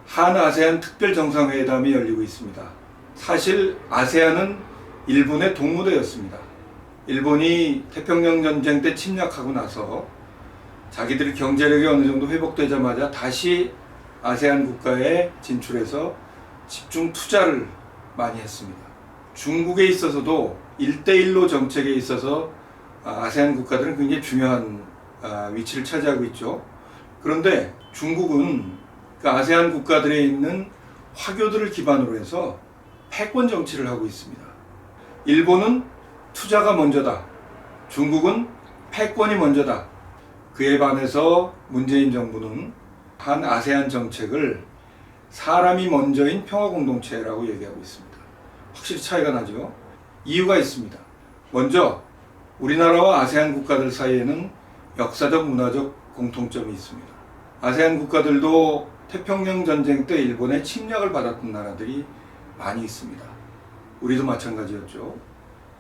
한아세안 특별정상회담이 열리고 있습니다. 사실 아세안은 일본의 동무대였습니다. 일본이 태평양 전쟁 때 침략하고 나서 자기들의 경제력이 어느 정도 회복되자마자 다시 아세안 국가에 진출해서 집중 투자를 많이 했습니다. 중국에 있어서도 1대1로 정책에 있어서 아세안 국가들은 굉장히 중요한 위치를 차지하고 있죠. 그런데 중국은 그 아세안 국가들에 있는 화교들을 기반으로 해서 패권 정치를 하고 있습니다. 일본은 투자가 먼저다. 중국은 패권이 먼저다. 그에 반해서 문재인 정부는 한 아세안 정책을 사람이 먼저인 평화공동체라고 얘기하고 있습니다. 확실히 차이가 나죠. 이유가 있습니다. 먼저 우리나라와 아세안 국가들 사이에는 역사적 문화적 공통점이 있습니다. 아세안 국가들도 태평양 전쟁 때 일본의 침략을 받았던 나라들이 많이 있습니다. 우리도 마찬가지였죠.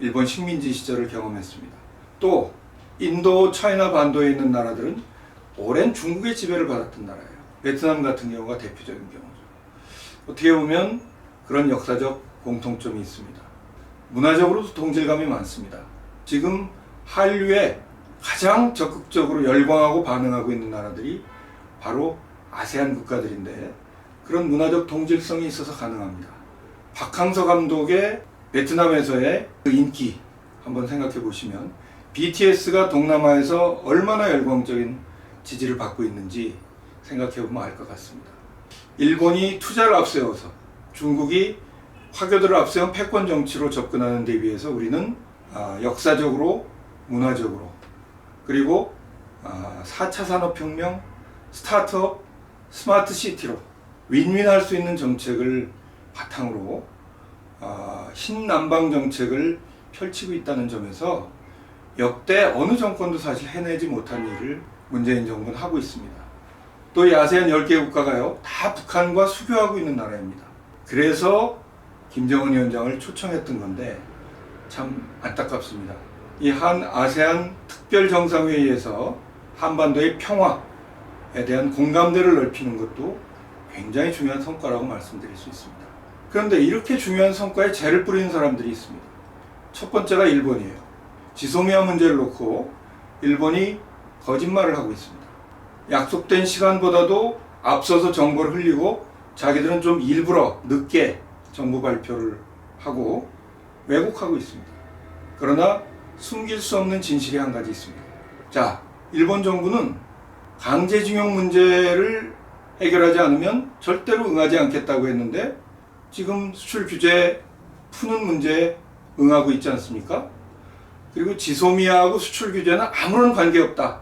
일본 식민지 시절을 경험했습니다. 또 인도, 차이나 반도에 있는 나라들은 오랜 중국의 지배를 받았던 나라예요. 베트남 같은 경우가 대표적인 경우죠. 어떻게 보면 그런 역사적 공통점이 있습니다. 문화적으로도 동질감이 많습니다. 지금 한류에 가장 적극적으로 열광하고 반응하고 있는 나라들이 바로 아세안 국가들인데 그런 문화적 동질성이 있어서 가능합니다. 박항서 감독의 베트남에서의 그 인기 한번 생각해 보시면 BTS가 동남아에서 얼마나 열광적인 지지를 받고 있는지 생각해 보면 알 것 같습니다. 일본이 투자를 앞세워서 중국이 화교들을 앞세운 패권 정치로 접근하는 데 비해서 우리는 역사적으로, 문화적으로, 그리고 4차 산업혁명, 스타트업, 스마트 시티로 윈윈할 수 있는 정책을 바탕으로 신남방 정책을 펼치고 있다는 점에서 역대 어느 정권도 사실 해내지 못한 일을 문재인 정부는 하고 있습니다. 또 이 아세안 10개 국가가요, 다 북한과 수교하고 있는 나라입니다. 그래서 김정은 위원장을 초청했던 건데 참 안타깝습니다. 이 한 아세안 특별정상회의에서 한반도의 평화에 대한 공감대를 넓히는 것도 굉장히 중요한 성과라고 말씀드릴 수 있습니다. 그런데 이렇게 중요한 성과에 재를 뿌리는 사람들이 있습니다. 첫 번째가 일본이에요. 지소미아 문제를 놓고 일본이 거짓말을 하고 있습니다. 약속된 시간보다도 앞서서 정보를 흘리고 자기들은 좀 일부러 늦게 정부 발표를 하고 왜곡하고 있습니다. 그러나 숨길 수 없는 진실이 한 가지 있습니다. 자, 일본 정부는 강제징용 문제를 해결하지 않으면 절대로 응하지 않겠다고 했는데 지금 수출 규제 푸는 문제에 응하고 있지 않습니까? 그리고 지소미아하고 수출 규제는 아무런 관계없다.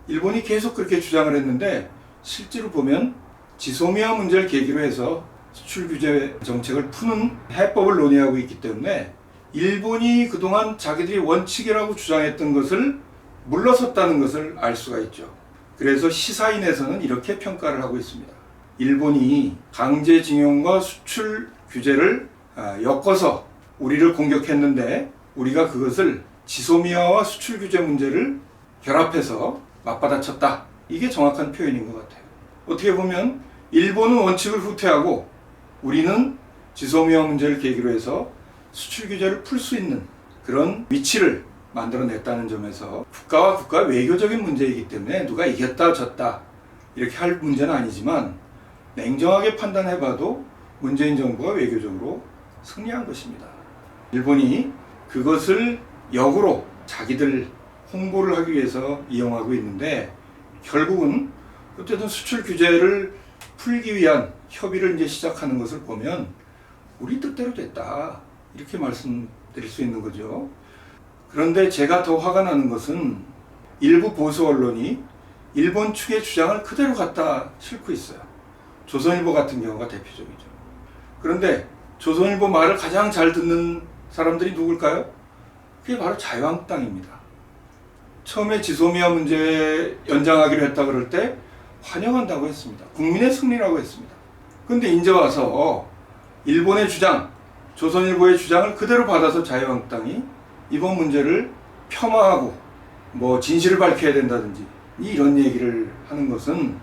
일본이 계속 그렇게 주장을 했는데 실제로 보면 지소미아 문제를 계기로 해서 수출 규제 정책을 푸는 해법을 논의하고 있기 때문에 일본이 그동안 자기들이 원칙이라고 주장했던 것을 물러섰다는 것을 알 수가 있죠. 그래서 시사인에서는 이렇게 평가를 하고 있습니다. 일본이 강제징용과 수출 규제를 엮어서 우리를 공격했는데 우리가 그것을 지소미아와 수출 규제 문제를 결합해서 맞받아쳤다. 이게 정확한 표현인 것 같아요. 어떻게 보면 일본은 원칙을 후퇴하고 우리는 지소미아 문제를 계기로 해서 수출 규제를 풀 수 있는 그런 위치를 만들어냈다는 점에서 국가와 국가 외교적인 문제이기 때문에 누가 이겼다 졌다 이렇게 할 문제는 아니지만 냉정하게 판단해봐도 문재인 정부가 외교적으로 승리한 것입니다. 일본이 그것을 역으로 자기들 홍보를 하기 위해서 이용하고 있는데 결국은 어쨌든 수출 규제를 풀기 위한 협의를 이제 시작하는 것을 보면 우리 뜻대로 됐다 이렇게 말씀드릴 수 있는 거죠. 그런데 제가 더 화가 나는 것은 일부 보수 언론이 일본 측의 주장을 그대로 갖다 싣고 있어요. 조선일보 같은 경우가 대표적이죠. 그런데 조선일보 말을 가장 잘 듣는 사람들이 누굴까요? 그게 바로 자유한국당입니다. 처음에 지소미아 문제 연장하기로 했다 그럴 때 환영한다고 했습니다. 국민의 승리라고 했습니다. 그런데 이제 와서 일본의 주장, 조선일보의 주장을 그대로 받아서 자유한국당이 이번 문제를 폄하하고 진실을 밝혀야 된다든지 이런 얘기를 하는 것은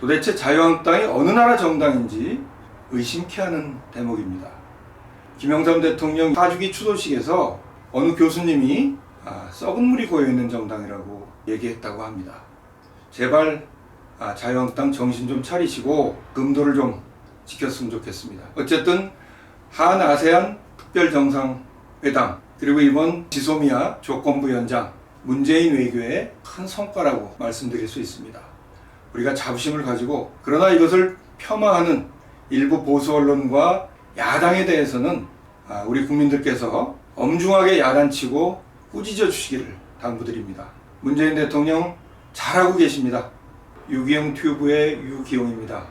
도대체 자유한국당이 어느 나라 정당인지 의심케 하는 대목입니다. 김영삼 대통령 4주기 추도식에서 어느 교수님이 썩은 물이 고여있는 정당이라고 얘기했다고 합니다. 제발 자유한국당 정신 좀 차리시고 금도를 좀 지켰으면 좋겠습니다. 어쨌든 한 아세안 특별정상회담 그리고 이번 지소미아 조건부 연장 문재인 외교의 큰 성과라고 말씀드릴 수 있습니다. 우리가 자부심을 가지고 그러나 이것을 폄하하는 일부 보수 언론과 야당에 대해서는 우리 국민들께서 엄중하게 야단치고 꾸짖어 주시기를 당부드립니다. 문재인 대통령 잘하고 계십니다. 유기용 튜브의 유기용입니다.